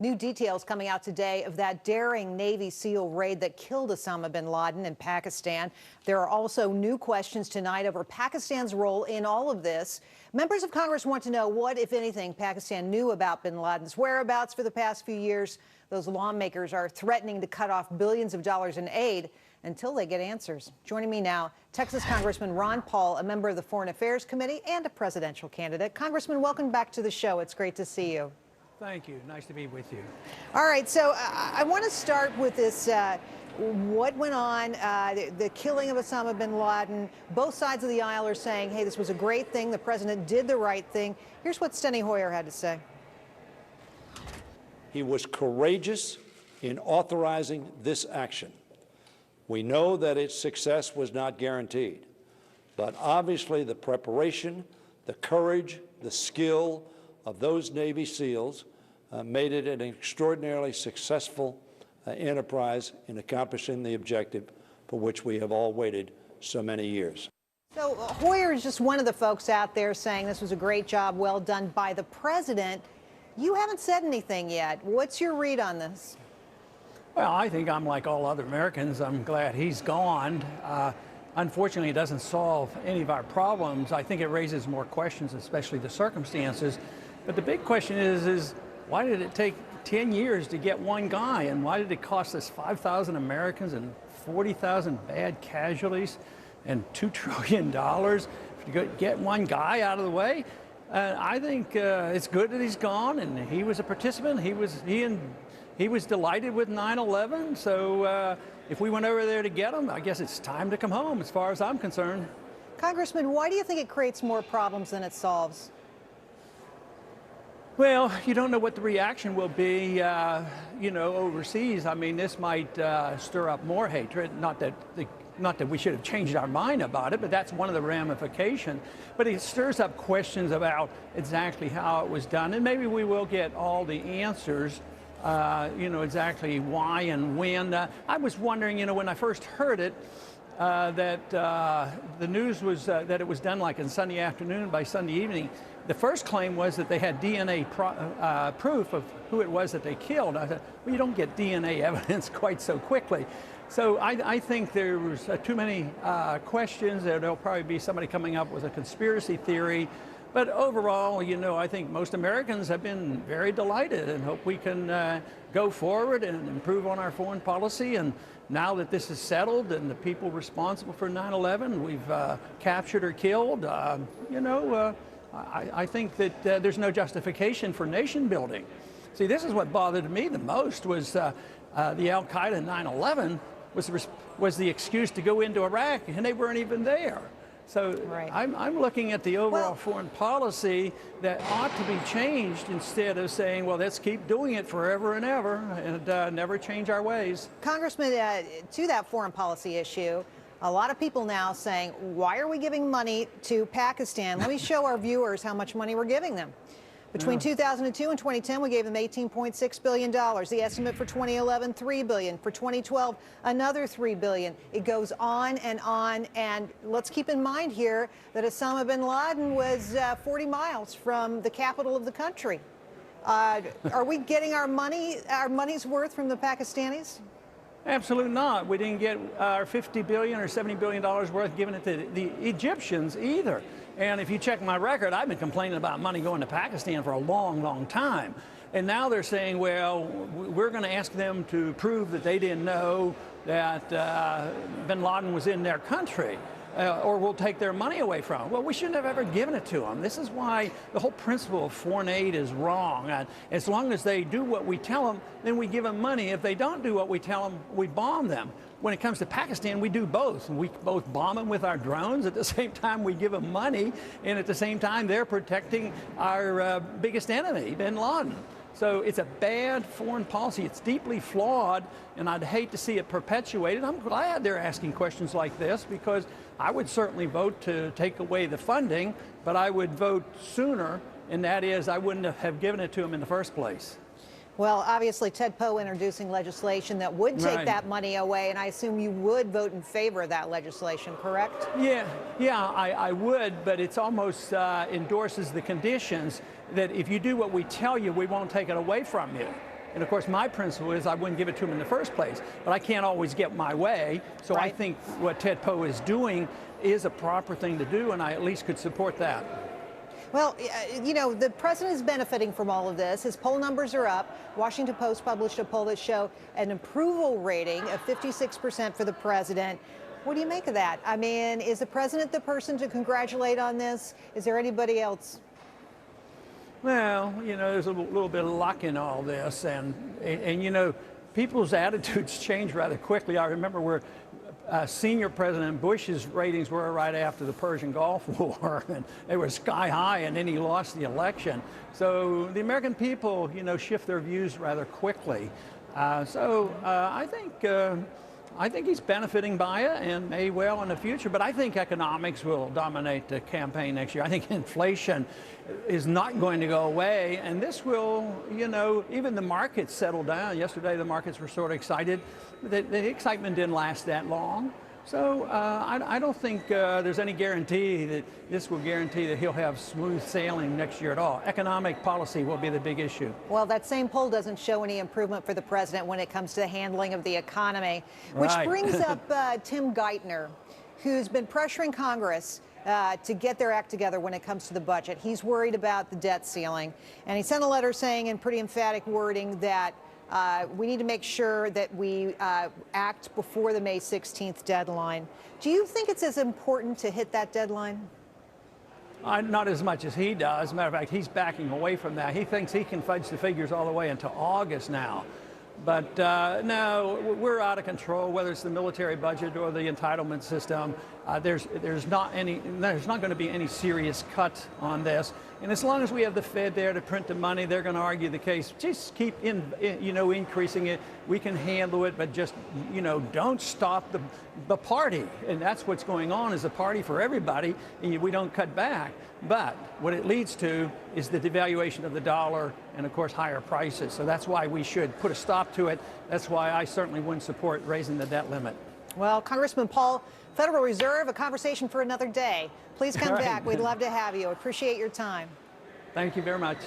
New details coming out today of that daring Navy SEAL raid that killed Osama bin Laden in Pakistan. There are also new questions tonight over Pakistan's role in all of this. Members of Congress want to know what, if anything, Pakistan knew about bin Laden's whereabouts for the past few years. Those lawmakers are threatening to cut off billions of dollars in aid until they get answers. Joining me now, Texas Congressman Ron Paul, a member of the Foreign Affairs Committee and a presidential candidate. Congressman, welcome back to the show. It's great to see you. Thank you. Nice to be with you. All right, so I want to start with this, what went on, the killing of Osama bin Laden. Both sides of the aisle are saying, hey, this was a great thing. The president did the right thing. Here's what Steny Hoyer had to say. He was courageous in authorizing this action. We know that its success was not guaranteed, but obviously the preparation, the courage, the skill of those Navy SEALs made it an extraordinarily successful enterprise in accomplishing the objective for which we have all waited so many years. So Hoyer is just one of the folks out there saying this was a great job, well done by the president. You haven't said anything yet. What's your read on this? Well, I think I'm like all other Americans. I'm glad he's gone. Unfortunately, it doesn't solve any of our problems. I think it raises more questions, especially the circumstances. But the big question is why did it take 10 years to get one guy? And why did it cost us 5,000 Americans and 40,000 bad casualties and $2 trillion to get one guy out of the way? I think it's good that he's gone, and he was a participant. He was delighted with 9/11. So if we went over there to get him, I guess it's time to come home, as far as I'm concerned. Congressman, why do you think it creates more problems than it solves? Well, you don't know what the reaction will be, overseas. I mean, this might stir up more hatred. Not that we should have changed our mind about it, but that's one of the ramifications. But it stirs up questions about exactly how it was done, and maybe we will get all the answers. Exactly why and when. I was wondering, when I first heard it, that the news was that it was done like on Sunday afternoon by Sunday evening. The first claim was that they had DNA proof of who it was that they killed. I thought, well, you don't get DNA evidence quite so quickly. So I think there was too many questions. There'll probably be somebody coming up with a conspiracy theory. But overall, I think most Americans have been very delighted and hope we can go forward and improve on our foreign policy. And now that this is settled and the people responsible for 9/11 we've captured or killed, I think that there's no justification for nation building. See, this is what bothered me the most was the Al-Qaeda 9/11 was the excuse to go into Iraq, and they weren't even there. So right. I'm looking at the overall foreign policy that ought to be changed instead of saying, well, let's keep doing it forever and ever and never change our ways. Congressman, to that foreign policy issue, a lot of people now saying, why are we giving money to Pakistan? Let me show our viewers how much money we're giving them. Between 2002 and 2010, we gave them $18.6 billion. The estimate for 2011, $3 billion. For 2012, another $3 billion. It goes on. And let's keep in mind here that Osama bin Laden was 40 miles from the capital of the country. Are we getting our money's worth from the Pakistanis? Absolutely not. We didn't get our $50 billion or $70 billion worth given it to the Egyptians either. And if you check my record, I've been complaining about money going to Pakistan for a long, long time. And now they're saying, well, we're going to ask them to prove that they didn't know that bin Laden was in their country. Or we'll take their money away from them. Well, we shouldn't have ever given it to them. This is why the whole principle of foreign aid is wrong. As long as they do what we tell them, then we give them money. If they don't do what we tell them, we bomb them. When it comes to Pakistan, we do both. We both bomb them with our drones. At the same time, we give them money. And at the same time, they're protecting our biggest enemy, bin Laden. So it's a bad foreign policy. It's deeply flawed, and I'd hate to see it perpetuated. I'm glad they're asking questions like this because I would certainly vote to take away the funding, but I would vote sooner, and that is I wouldn't have given it to them in the first place. Well, obviously, Ted Poe introducing legislation that would take that money away, and I assume you would vote in favor of that legislation, correct? Yeah, I would, but it's almost endorses the conditions that if you do what we tell you, we won't take it away from you. And of course, my principle is I wouldn't give it to him in the first place. But I can't always get my way. So I think what Ted Poe is doing is a proper thing to do, and I at least could support that. Well, you know, the president is benefiting from all of this. His poll numbers are up. Washington Post published a poll that showed an approval rating of 56% for the president. What do you make of that? I mean, is the president the person to congratulate on this? Is there anybody else? Well, you know, there's a little bit of luck in all this, and you know, people's attitudes change rather quickly. I remember where senior President Bush's ratings were right after the Persian Gulf War, and they were sky high, and then he lost the election. So the American people, you know, shift their views rather quickly. I think he's benefiting by it and may well in the future, but I think economics will dominate the campaign next year. I think inflation is not going to go away, and this will, you know, even the markets settle down. Yesterday the markets were sort of excited. The excitement didn't last that long. So I don't think there's any guarantee that this will guarantee that he'll have smooth sailing next year at all. Economic policy will be the big issue. Well, that same poll doesn't show any improvement for the president when it comes to the handling of the economy, which brings up Tim Geithner, who's been pressuring Congress to get their act together when it comes to the budget. He's worried about the debt ceiling, and he sent a letter saying in pretty emphatic wording that we need to make sure that we act before the May 16th deadline. Do you think it's as important to hit that deadline? Not as much as he does. As a matter of fact, he's backing away from that. He thinks he can fudge the figures all the way until August now. But no, we're out of control, whether it's the military budget or the entitlement system. There's not going to be any serious cut on this. And as long as we have the Fed there to print the money, they're going to argue the case. Just keep increasing it. We can handle it, but just, you know, don't stop the party. And that's what's going on, is a party for everybody, and we don't cut back. But what it leads to is the devaluation of the dollar and, of course, higher prices. So that's why we should put a stop to it. That's why I certainly wouldn't support raising the debt limit. Well, Congressman Paul, Federal Reserve, a conversation for another day. Please come back. We'd love to have you. Appreciate your time. Thank you very much.